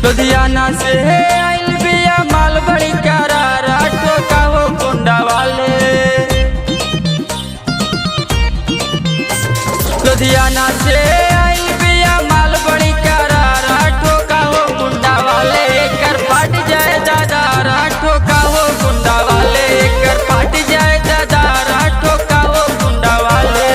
लुधियाना से आइल बिया माल बड़ी करारा ठोका हो कुंडा वाले। लुधियाना से आइल बिया माल बड़ी करारा ठोका हो कुंडा वाले। कर फाट जाए दादारा ठोका हो कुंडा वाले। कर फाट जाए दादारा ठोका हो कुंडा वाले।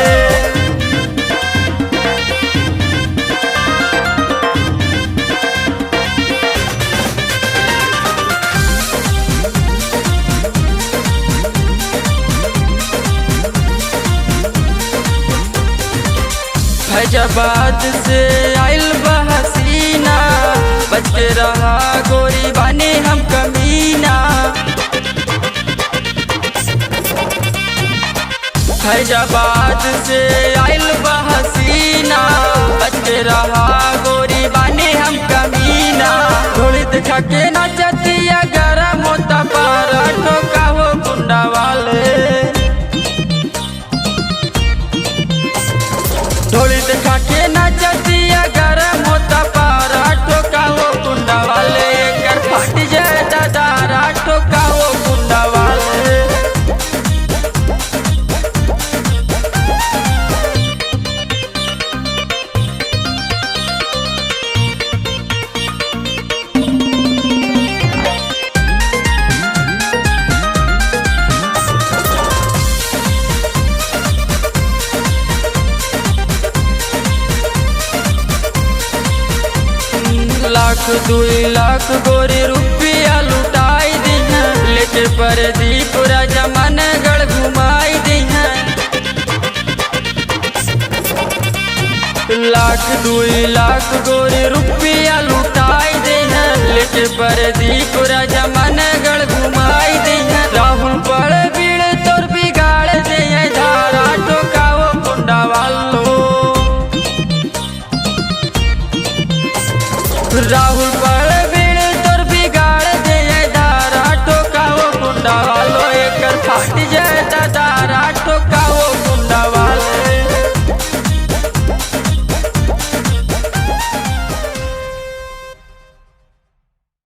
फैजाबाद से आइल बहसीना बच के रहा गोरी बानी हम कमीना। फैजाबाद से आइल बहसीना बच के रहा गोरी बानी हम कमीना। थोड़ी दिखा के नचतिया गरम होता पारा ठोका हो कुंडा वाले। ढोली दिखा के नचतिया गरम होता पारा ठोका हो कुंडा वाले। कर फट जाए दादारा ठोका हो कुंडा वाले। लाख 2 लाख गोरी रुपया लुटाई दी है। लेके परदीप राजा मनगढ़ घुमाई दी है। लाख 2 लाख गोरी रुपया लुटाई दी है। लेके परदीप राजा मन